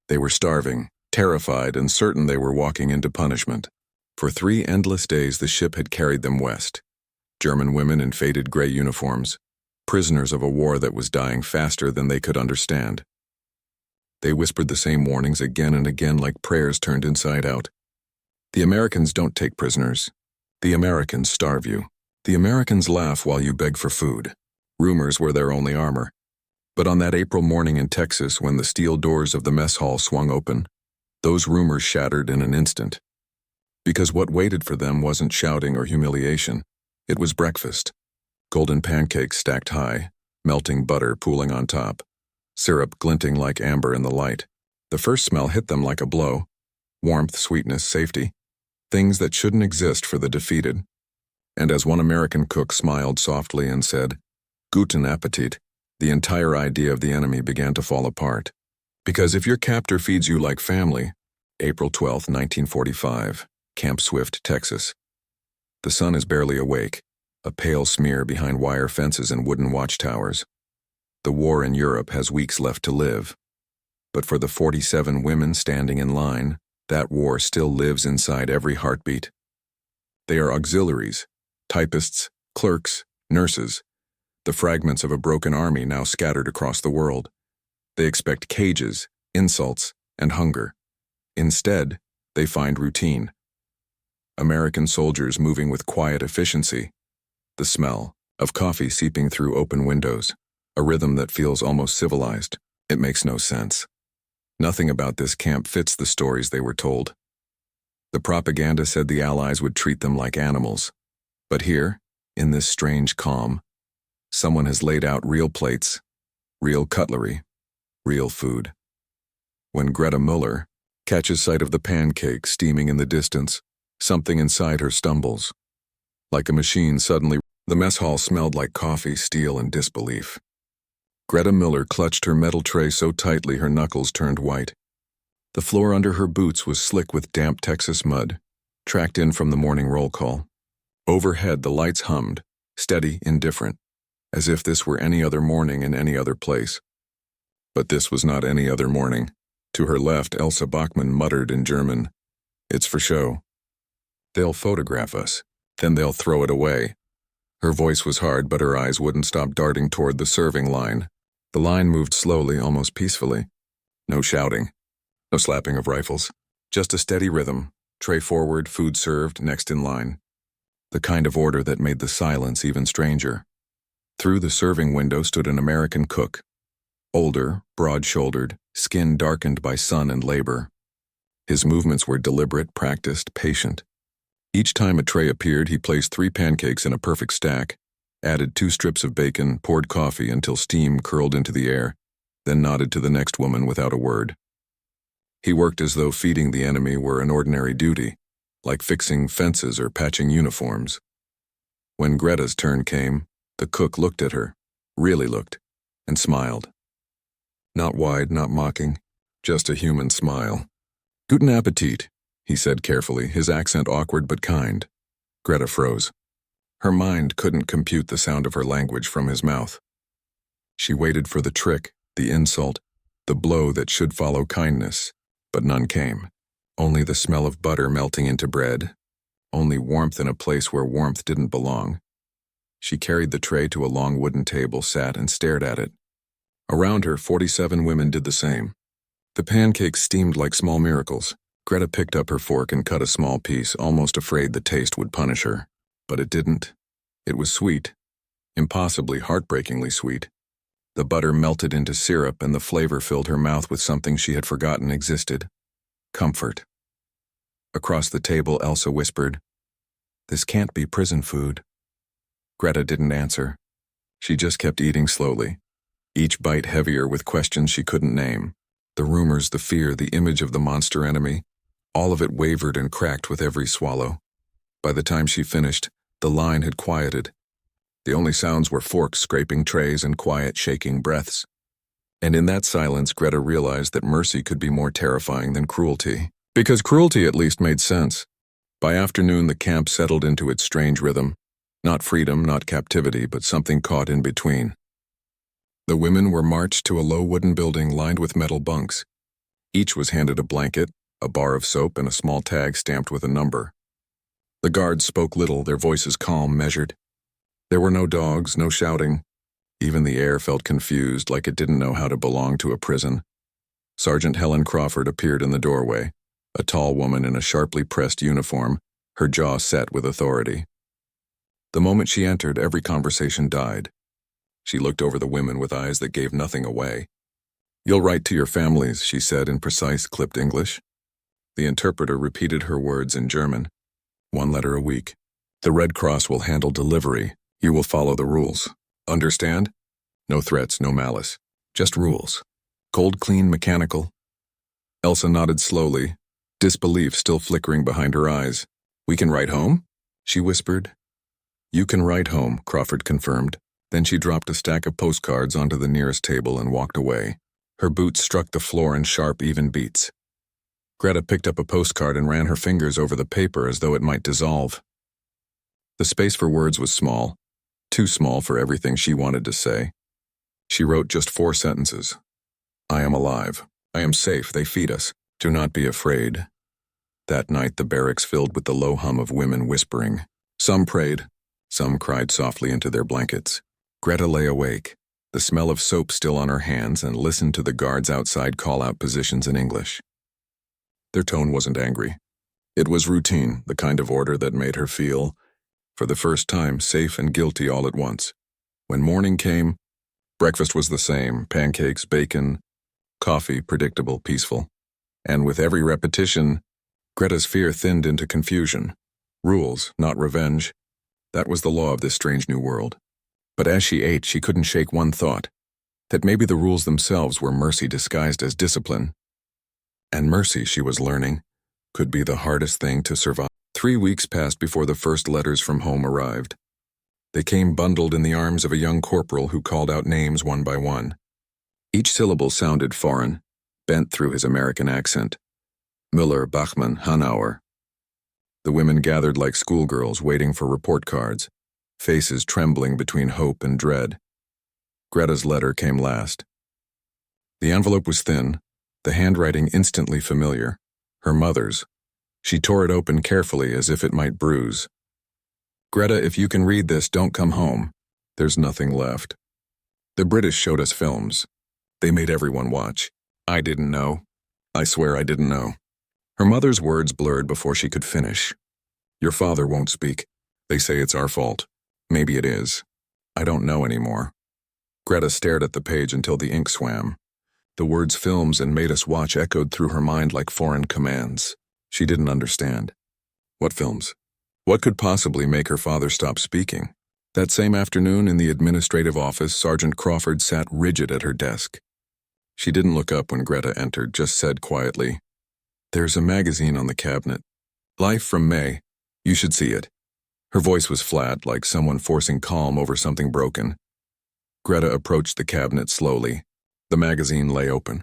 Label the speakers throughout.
Speaker 1: They were starving, terrified, and certain they were walking into punishment. For 3 endless days the ship had carried them west. German women in faded gray uniforms, prisoners of a war that was dying faster than they could understand. They whispered the same warnings again and again like prayers turned inside out. The Americans don't take prisoners. The Americans starve you. The Americans laugh while you beg for food. Rumors were their only armor. But on that April morning in Texas, when the steel doors of the mess hall swung open, those rumors shattered in an instant. Because what waited for them wasn't shouting or humiliation. It was breakfast. Golden pancakes stacked high, melting butter pooling on top, syrup glinting like amber in the light. The first smell hit them like a blow. Warmth, sweetness, safety. Things that shouldn't exist for the defeated. And as one American cook smiled softly and said, "Guten Appetit," the entire idea of the enemy began to fall apart. Because if your captor feeds you like family, April 12, 1945, Camp Swift, Texas. The sun is barely awake, a pale smear behind wire fences and wooden watchtowers. The war in Europe has weeks left to live. But for the 47 women standing in line, that war still lives inside every heartbeat. They are auxiliaries, typists, clerks, nurses, the fragments of a broken army now scattered across the world. They expect cages, insults, and hunger. Instead, they find routine. American soldiers moving with quiet efficiency. The smell of coffee seeping through open windows. A rhythm that feels almost civilized. It makes no sense. Nothing about this camp fits the stories they were told. The propaganda said the Allies would treat them like animals. But here, in this strange calm, someone has laid out real plates, real cutlery, real food. When Greta Muller catches sight of the pancakes steaming in the distance, something inside her stumbles. Like a machine suddenly, the mess hall smelled like coffee, steel, and disbelief. Greta Muller clutched her metal tray so tightly her knuckles turned white. The floor under her boots was slick with damp Texas mud, tracked in from the morning roll call. Overhead the lights hummed, steady, indifferent, as if this were any other morning in any other place. But this was not any other morning. To her left, Elsa Bachmann muttered in German, "It's for show. They'll photograph us, then they'll throw it away." Her voice was hard, but her eyes wouldn't stop darting toward the serving line. The line moved slowly, almost peacefully. No shouting, no slapping of rifles, just a steady rhythm, tray forward, food served, next in line. The kind of order that made the silence even stranger. Through the serving window stood an American cook. Older, broad-shouldered, skin darkened by sun and labor. His movements were deliberate, practiced, patient. Each time a tray appeared, he placed 3 pancakes in a perfect stack, added 2 strips of bacon, poured coffee until steam curled into the air, then nodded to the next woman without a word. He worked as though feeding the enemy were an ordinary duty, like fixing fences or patching uniforms. When Greta's turn came, the cook looked at her, really looked, and smiled. Not wide, not mocking, just a human smile. "Guten Appetit," he said carefully, his accent awkward but kind. Greta froze. Her mind couldn't compute the sound of her language from his mouth. She waited for the trick, the insult, the blow that should follow kindness, but none came. Only the smell of butter melting into bread. Only warmth in a place where warmth didn't belong. She carried the tray to a long wooden table, sat and stared at it. Around her, 47 women did the same. The pancakes steamed like small miracles. Greta picked up her fork and cut a small piece, almost afraid the taste would punish her. But it didn't. It was sweet. Impossibly, heartbreakingly sweet. The butter melted into syrup and the flavor filled her mouth with something she had forgotten existed. Comfort. Across the table, Elsa whispered, "This can't be prison food." Greta didn't answer. She just kept eating slowly, each bite heavier with questions she couldn't name. The rumors, the fear, the image of the monster enemy, all of it wavered and cracked with every swallow. By the time she finished, the line had quieted. The only sounds were forks scraping trays and quiet, shaking breaths. And in that silence, Greta realized that mercy could be more terrifying than cruelty. Because cruelty at least made sense. By afternoon, the camp settled into its strange rhythm. Not freedom, not captivity, but something caught in between. The women were marched to a low wooden building lined with metal bunks. Each was handed a blanket, a bar of soap, and a small tag stamped with a number. The guards spoke little, their voices calm, measured. There were no dogs, no shouting. Even the air felt confused, like it didn't know how to belong to a prison. Sergeant Helen Crawford appeared in the doorway, a tall woman in a sharply pressed uniform, her jaw set with authority. The moment she entered, every conversation died. She looked over the women with eyes that gave nothing away. "You'll write to your families," she said in precise, clipped English. The interpreter repeated her words in German. "1 letter a week. The Red Cross will handle delivery. You will follow the rules. Understand? No threats, no malice. Just rules. Cold, clean, mechanical." Elsa nodded slowly, disbelief still flickering behind her eyes. "We can write home?" she whispered. "You can write home," Crawford confirmed. Then she dropped a stack of postcards onto the nearest table and walked away. Her boots struck the floor in sharp, even beats. Greta picked up a postcard and ran her fingers over the paper as though it might dissolve. The space for words was small, too small for everything she wanted to say. She wrote just 4 sentences. "I am alive. I am safe. They feed us. Do not be afraid." That night the barracks filled with the low hum of women whispering. Some prayed. Some cried softly into their blankets. Greta lay awake, the smell of soap still on her hands, and listened to the guards outside call out positions in English. Their tone wasn't angry. It was routine, the kind of order that made her feel, for the first time, safe and guilty all at once. When morning came, breakfast was the same: pancakes, bacon, coffee, predictable, peaceful. And with every repetition, Greta's fear thinned into confusion. Rules, not revenge. That was the law of this strange new world. But as she ate, she couldn't shake one thought, that maybe the rules themselves were mercy disguised as discipline. And mercy, she was learning, could be the hardest thing to survive. 3 weeks passed before the first letters from home arrived. They came bundled in the arms of a young corporal who called out names one by one. Each syllable sounded foreign, bent through his American accent. Müller, Bachmann, Hanauer. The women gathered like schoolgirls waiting for report cards, faces trembling between hope and dread. Greta's letter came last. The envelope was thin, the handwriting instantly familiar. Her mother's. She tore it open carefully as if it might bruise. "Greta, if you can read this, don't come home. There's nothing left. The British showed us films. They made everyone watch. I didn't know. I swear I didn't know." Her mother's words blurred before she could finish. "Your father won't speak. They say it's our fault. Maybe it is. I don't know anymore." Greta stared at the page until the ink swam. The words "films" and "made us watch" echoed through her mind like foreign commands. She didn't understand. What films? What could possibly make her father stop speaking? That same afternoon in the administrative office, Sergeant Crawford sat rigid at her desk. She didn't look up when Greta entered, just said quietly, "There's a magazine on the cabinet. Life from May. You should see it." Her voice was flat, like someone forcing calm over something broken. Greta approached the cabinet slowly. The magazine lay open.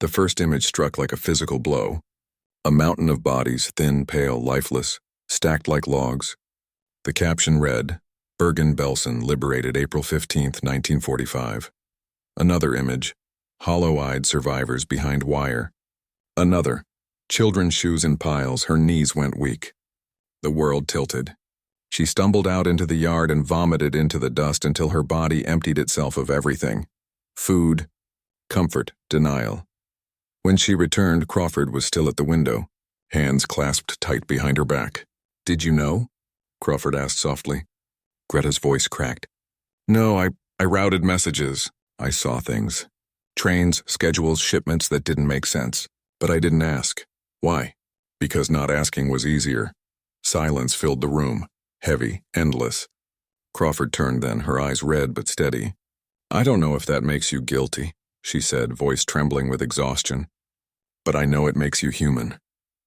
Speaker 1: The first image struck like a physical blow. A mountain of bodies, thin, pale, lifeless, stacked like logs. The caption read, "Bergen-Belsen, liberated April 15, 1945. Another image, hollow-eyed survivors behind wire. Another, children's shoes in piles, her knees went weak. The world tilted. She stumbled out into the yard and vomited into the dust until her body emptied itself of everything. Food, comfort, denial. When she returned, Crawford was still at the window, hands clasped tight behind her back. "Did you know?" Crawford asked softly. Greta's voice cracked. "No, I routed messages. I saw things. Trains, schedules, shipments that didn't make sense. But I didn't ask. Why? Because not asking was easier." Silence filled the room, heavy, endless. Crawford turned then, her eyes red but steady. "I don't know if that makes you guilty," she said, voice trembling with exhaustion. "But I know it makes you human."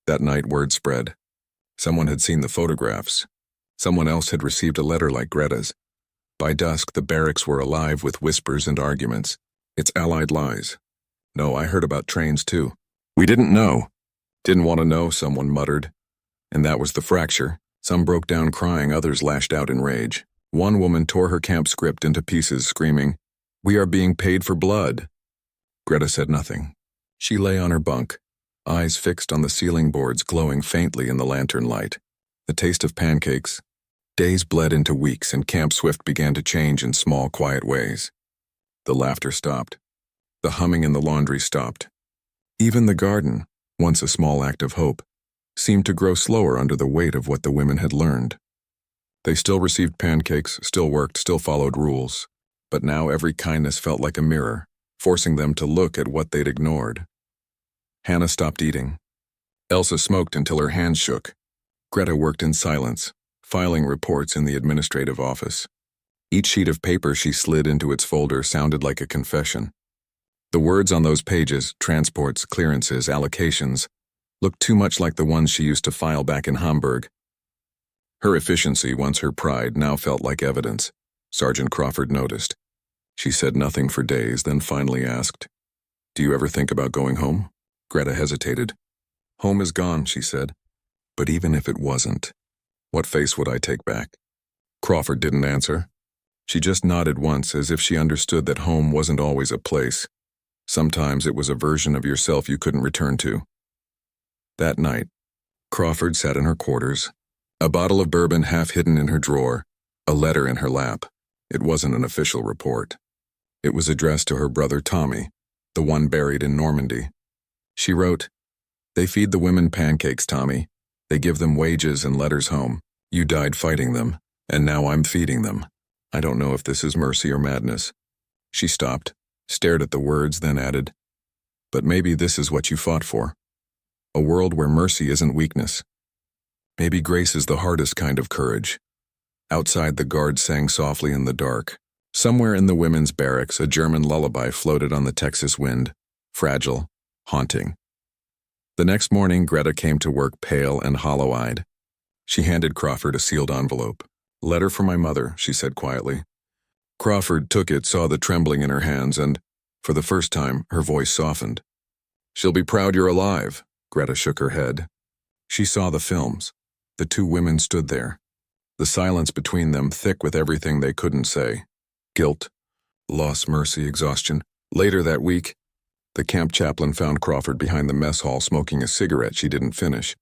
Speaker 1: That night word spread. Someone had seen the photographs. Someone else had received a letter like Greta's. By dusk, the barracks were alive with whispers and arguments. It's Allied lies. "No, I heard about trains too." "We didn't know." "Didn't want to know," someone muttered. And that was the fracture. Some broke down crying, others lashed out in rage. One woman tore her camp script into pieces, screaming, "We are being paid for blood." Greta said nothing. She lay on her bunk, eyes fixed on the ceiling boards glowing faintly in the lantern light. The taste of pancakes. Days bled into weeks and Camp Swift began to change in small, quiet ways. The laughter stopped. The humming in the laundry stopped. Even the garden, once a small act of hope, seemed to grow slower under the weight of what the women had learned. They still received pancakes, still worked, still followed rules, but now every kindness felt like a mirror, forcing them to look at what they'd ignored. Hannah stopped eating. Elsa smoked until her hands shook. Greta worked in silence, filing reports in the administrative office. Each sheet of paper she slid into its folder sounded like a confession. The words on those pages, transports, clearances, allocations, looked too much like the ones she used to file back in Hamburg. Her efficiency, once her pride, now felt like evidence. Sergeant Crawford noticed. She said nothing for days, then finally asked, "Do you ever think about going home?" Greta hesitated. "Home is gone," she said. "But even if it wasn't, what face would I take back?" Crawford didn't answer. She just nodded once, as if she understood that home wasn't always a place. Sometimes it was a version of yourself you couldn't return to. That night, Crawford sat in her quarters, a bottle of bourbon half hidden in her drawer, a letter in her lap. It wasn't an official report. It was addressed to her brother Tommy, the one buried in Normandy. She wrote, "They feed the women pancakes, Tommy. They give them wages and letters home. You died fighting them, and now I'm feeding them. I don't know if this is mercy or madness." She stopped, stared at the words, then added, "But maybe this is what you fought for. A world where mercy isn't weakness. Maybe grace is the hardest kind of courage." Outside, the guards sang softly in the dark. Somewhere in the women's barracks, a German lullaby floated on the Texas wind, fragile, haunting. The next morning, Greta came to work pale and hollow-eyed. She handed Crawford a sealed envelope. "Letter for my mother," she said quietly. Crawford took it, saw the trembling in her hands, and, for the first time, her voice softened. "She'll be proud you're alive." Greta shook her head. She saw the films. The two women stood there, the silence between them thick with everything they couldn't say. Guilt, loss, mercy, exhaustion. Later that week, the camp chaplain found Crawford behind the mess hall smoking a cigarette she didn't finish.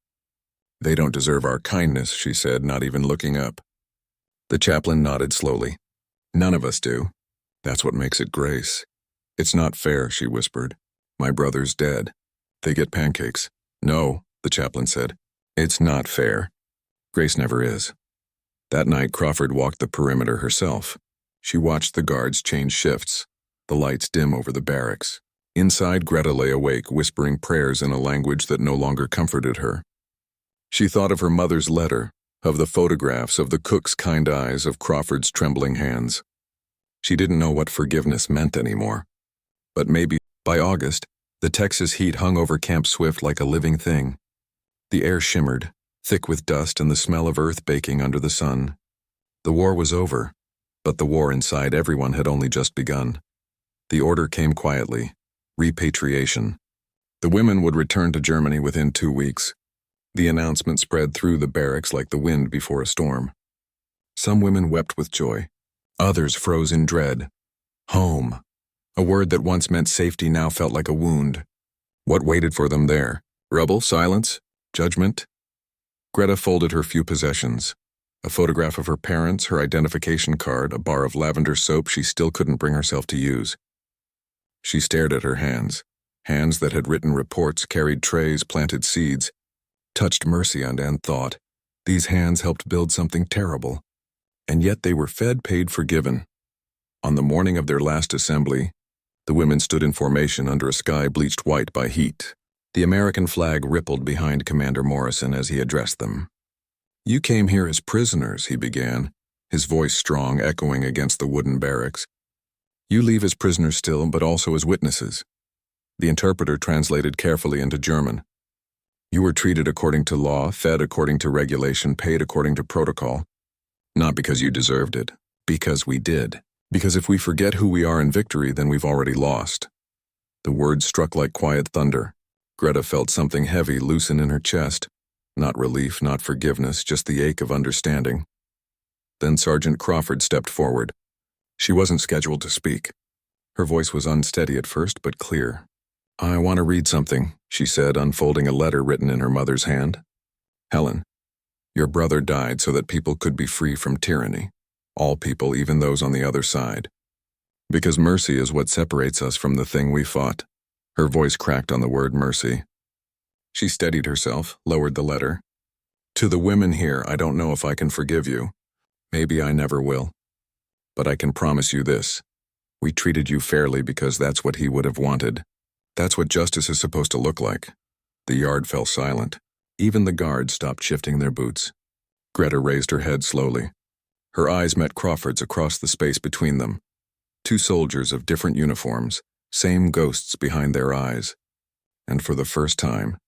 Speaker 1: "They don't deserve our kindness," she said, not even looking up. The chaplain nodded slowly. "None of us do. That's what makes it grace." "It's not fair," she whispered. "My brother's dead. They get pancakes." "No," the chaplain said. "It's not fair. Grace never is." That night, Crawford walked the perimeter herself. She watched the guards change shifts, the lights dim over the barracks. Inside, Greta lay awake, whispering prayers in a language that no longer comforted her. She thought of her mother's letter, of the photographs, of the cook's kind eyes, of Crawford's trembling hands. She didn't know what forgiveness meant anymore. But maybe, by August, the Texas heat hung over Camp Swift like a living thing. The air shimmered, thick with dust and the smell of earth baking under the sun. The war was over, but the war inside everyone had only just begun. The order came quietly: repatriation. The women would return to Germany within 2 weeks. The announcement spread through the barracks like the wind before a storm. Some women wept with joy. Others froze in dread. Home. A word that once meant safety now felt like a wound. What waited for them there? Rubble, silence, judgment? Greta folded her few possessions. A photograph of her parents, her identification card, a bar of lavender soap she still couldn't bring herself to use. She stared at her hands. Hands that had written reports, carried trays, planted seeds, touched mercy and thought. These hands helped build something terrible. And yet they were fed, paid, forgiven. On the morning of their last assembly, the women stood in formation under a sky bleached white by heat. The American flag rippled behind Commander Morrison as he addressed them. "You came here as prisoners," he began, his voice strong, echoing against the wooden barracks. "You leave as prisoners still, but also as witnesses." The interpreter translated carefully into German. "You were treated according to law, fed according to regulation, paid according to protocol. Not because you deserved it, because we did. Because if we forget who we are in victory, then we've already lost." The words struck like quiet thunder. Greta felt something heavy loosen in her chest. Not relief, not forgiveness, just the ache of understanding. Then Sergeant Crawford stepped forward. She wasn't scheduled to speak. Her voice was unsteady at first, but clear. I want to read something, she said, unfolding a letter written in her mother's hand. Helen, your brother died so that people could be free from tyranny. All people, even those on the other side. Because mercy is what separates us from the thing we fought. Her voice cracked on the word mercy. She steadied herself, lowered the letter. To the women here, I don't know if I can forgive you. Maybe I never will. But I can promise you this. We treated you fairly because that's what he would have wanted. That's what justice is supposed to look like. The yard fell silent. Even the guards stopped shifting their boots. Greta raised her head slowly. Her eyes met Crawford's across the space between them. Two soldiers of different uniforms, same ghosts behind their eyes. And for the first time,